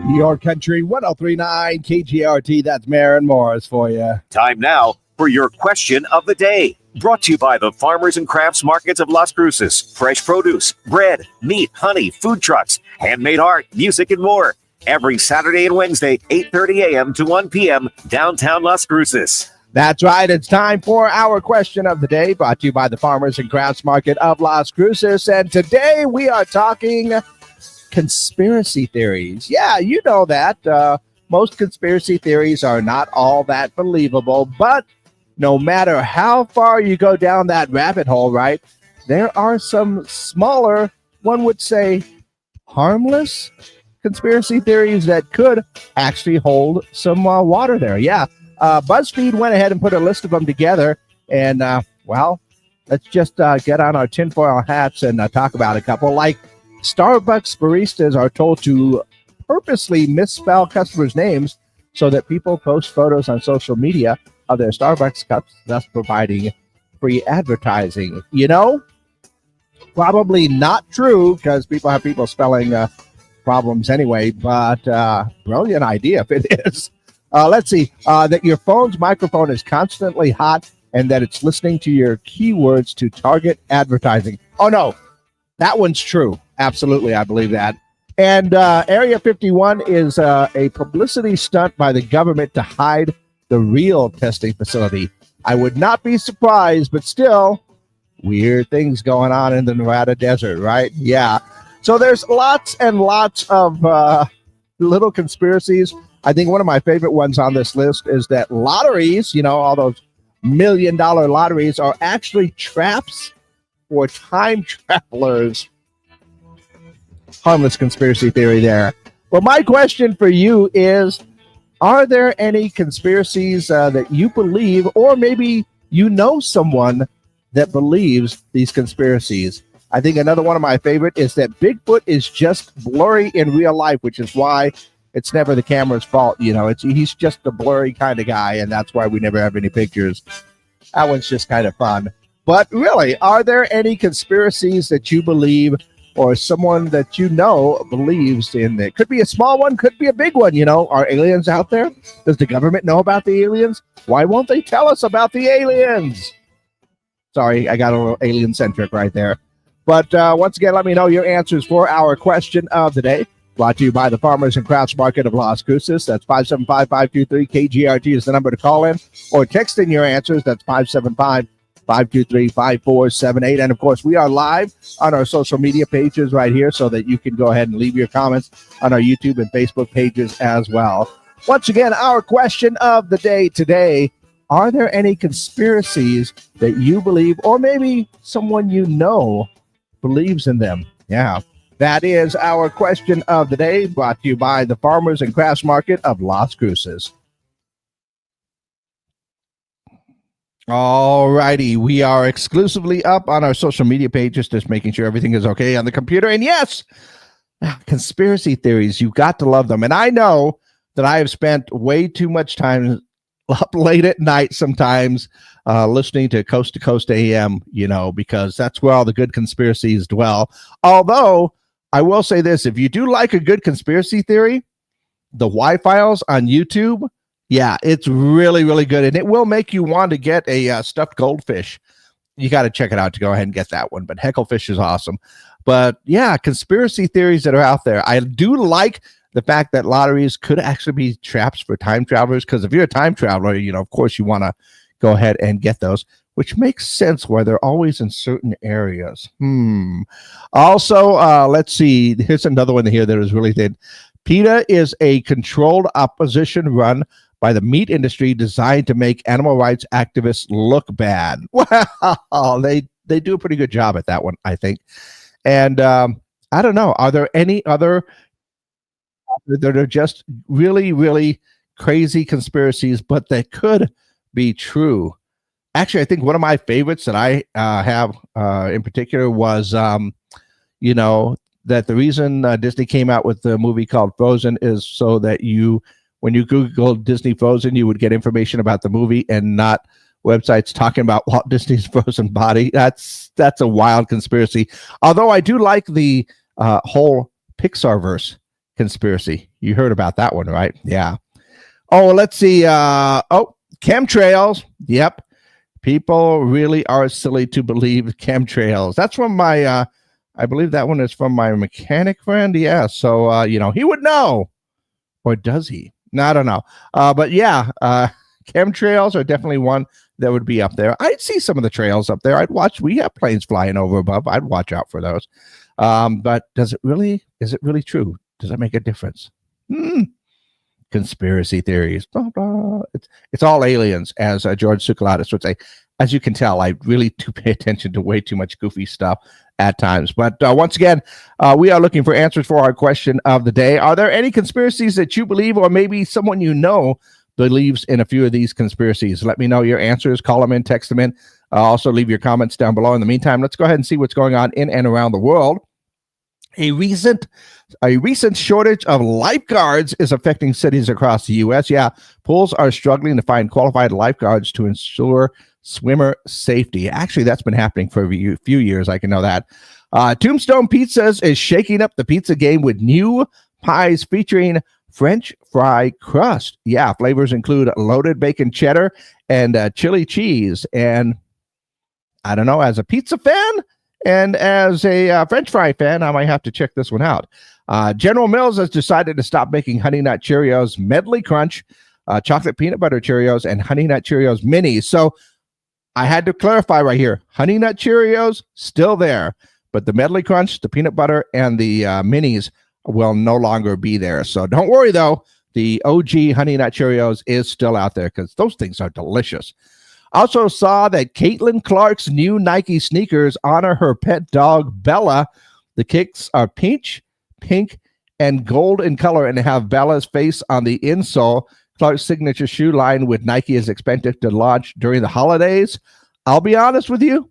Your Country 1039 KGRT. That's Maren Morris for you. Time now for your question of the day. Brought to you by the Farmers and Crafts Markets of Las Cruces. Fresh produce, bread, meat, honey, food trucks, handmade art, music, and more. Every Saturday and Wednesday, 8:30 a.m. to 1 p.m. downtown Las Cruces. That's right. It's time for our question of the day, brought to you by the Farmers and Crafts Market of Las Cruces. And today we are talking conspiracy theories. Yeah, you know that. Most conspiracy theories are not all that believable, but no matter how far you go down that rabbit hole, right, there are some smaller, one would say, harmless conspiracy theories that could actually hold some water there. Yeah. BuzzFeed went ahead and put a list of them together, and, well, let's just get on our tinfoil hats and talk about a couple. Like, Starbucks baristas are told to purposely misspell customers' names so that people post photos on social media of their Starbucks cups, thus providing free advertising. You know, probably not true because people have people spelling problems anyway, but brilliant idea if it is. Let's see, that your phone's microphone is constantly hot and that it's listening to your keywords to target advertising. Oh, no, that one's true. Absolutely, I believe that. And Area 51 is a publicity stunt by the government to hide the real testing facility. I would not be surprised, but still, weird things going on in the Nevada desert, right? Yeah. So there's lots and lots of little conspiracies. I think one of my favorite ones on this list is that lotteries, you know, all those $1 million lotteries, are actually traps for time travelers. Harmless conspiracy theory there. Well, my question for you is, are there any conspiracies that you believe, or maybe you know someone that believes these conspiracies? I think another one of my favorite is that Bigfoot is just blurry in real life, which is why it's never the camera's fault. You know, he's just a blurry kind of guy, and that's why we never have any pictures. That one's just kind of fun. But really, are there any conspiracies that you believe, or someone that you know believes in? It could be a small one, could be a big one. You know, are aliens out there? Does the government know about the aliens? Why won't they tell us about the aliens? Sorry, I got a little alien-centric right there. But once again, let me know your answers for our question of the day. Brought to you by the Farmers and Crafts Market of Las Cruces. That's 575-523-KGRT is the number to call in, or text in your answers. That's 575-523-5478. And, of course, we are live on our social media pages right here so that you can go ahead and leave your comments on our YouTube and Facebook pages as well. Once again, our question of the day today: are there any conspiracies that you believe, or maybe someone you know believes in them? Yeah, that is our question of the day, brought to you by the Farmers and Crafts Market of Las Cruces. All righty, we are exclusively up on our social media pages, just making sure everything is okay on the computer. And yes, conspiracy theories, you got to love them. And I know that I have spent way too much time up late at night sometimes listening to Coast AM, you know, because that's where all the good conspiracies dwell. Although, I will say this, if you do like a good conspiracy theory, the Y-Files on YouTube, yeah, it's really, really good. And it will make you want to get a stuffed goldfish. You got to check it out to go ahead and get that one. But Hecklefish is awesome. But yeah, conspiracy theories that are out there. I do like the fact that lotteries could actually be traps for time travelers. Because if you're a time traveler, you know, of course, you want to go ahead and get those, which makes sense why they're always in certain areas. Also, let's see. Here's another one here that is really thin. PETA is a controlled opposition run by the meat industry designed to make animal rights activists look bad. Well, they do a pretty good job at that one, I think. And I don't know. Are there any other that are just really, really crazy conspiracies, but that could be true? Actually, I think one of my favorites that I have in particular was, you know, that the reason Disney came out with the movie called Frozen is so that when you Google Disney Frozen, you would get information about the movie and not websites talking about Walt Disney's frozen body. That's a wild conspiracy. Although I do like the whole Pixar verse conspiracy. You heard about that one, right? Yeah. Oh, let's see. Chemtrails. Yep. People really are silly to believe chemtrails. That's from my, I believe that one is from my mechanic friend. Yeah. So, he would know. Or does he? No, I don't know. But yeah, chemtrails are definitely one that would be up there. I'd see some of the trails up there. I'd watch. We have planes flying over above. I'd watch out for those. But is it really true? Does that make a difference? Conspiracy theories. Blah, blah. It's all aliens, as George Tsoukalos would say. As you can tell, I really do pay attention to way too much goofy stuff at times. But once again, we are looking for answers for our question of the day. Are there any conspiracies that you believe, or maybe someone you know believes in a few of these conspiracies? Let me know your answers. Call them in, text them in. Also, leave your comments down below. In the meantime, let's go ahead and see what's going on in and around the world. A recent shortage of lifeguards is affecting cities across the U.S. Yeah, pools are struggling to find qualified lifeguards to ensure swimmer safety. Actually, that's been happening for a few years. I can know that. Tombstone Pizzas is shaking up the pizza game with new pies featuring French fry crust. Yeah, flavors include loaded bacon cheddar and chili cheese. And I don't know, as a pizza fan and as a French fry fan, I might have to check this one out. General Mills has decided to stop making Honey Nut Cheerios Medley Crunch, chocolate peanut butter Cheerios, and Honey Nut Cheerios Minis. So I had to clarify right here. Honey Nut Cheerios, still there. But the Medley Crunch, the peanut butter, and the Minis will no longer be there. So don't worry, though. The OG Honey Nut Cheerios is still out there because those things are delicious. Also saw that Caitlin Clark's new Nike sneakers honor her pet dog, Bella. The kicks are peach, pink, and gold in color and have Bella's face on the insole. Clark's signature shoe line with Nike is expected to launch during the holidays. I'll be honest with you.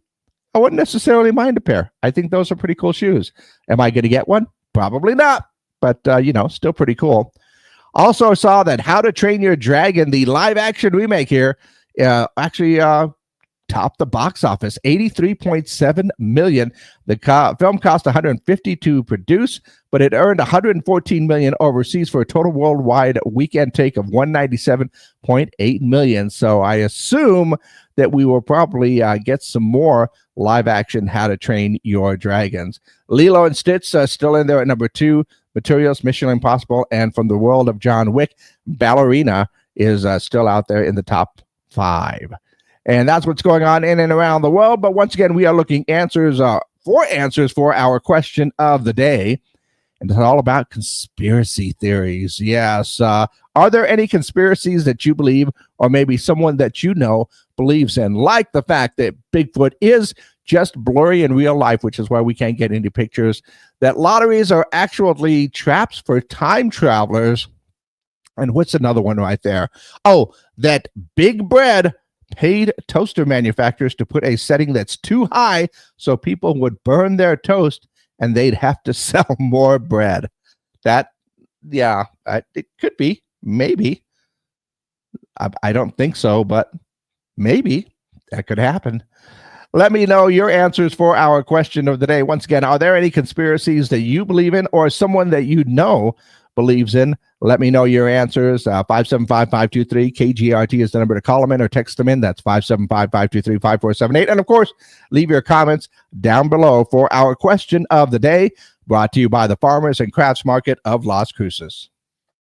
I wouldn't necessarily mind a pair. I think those are pretty cool shoes. Am I going to get one? Probably not. But, still pretty cool. Also saw that How to Train Your Dragon, the live action remake here, actually topped the box office, $83.7 million. The film cost $150 to produce, but it earned $114 million overseas for a total worldwide weekend take of $197.8 million. So I assume that we will probably get some more live action How to Train Your Dragons. Lilo and Stitch still in there at number 2. Materials, Mission Impossible, and From the World of John Wick, Ballerina is still out there in the top 5. And that's what's going on in and around the world. But once again, we are looking for answers for our question of the day. And it's all about conspiracy theories. Yes. Are there any conspiracies that you believe, or maybe someone that you know believes in, like the fact that Bigfoot is just blurry in real life, which is why we can't get any pictures, that lotteries are actually traps for time travelers? And what's another one right there? Oh, that Big Bread paid toaster manufacturers to put a setting that's too high so people would burn their toast and they'd have to sell more bread. That, yeah, it could be. Maybe. I don't think so, but maybe that could happen. Let me know your answers for our question of the day. Once again, are there any conspiracies that you believe in, or someone that you know believes in? Let me know your answers. 575-523 KGRT is the number to call them in or text them in. That's 575-523-5478. And of course, leave your comments down below for our question of the day, brought to you by the Farmers and Crafts Market of Las Cruces.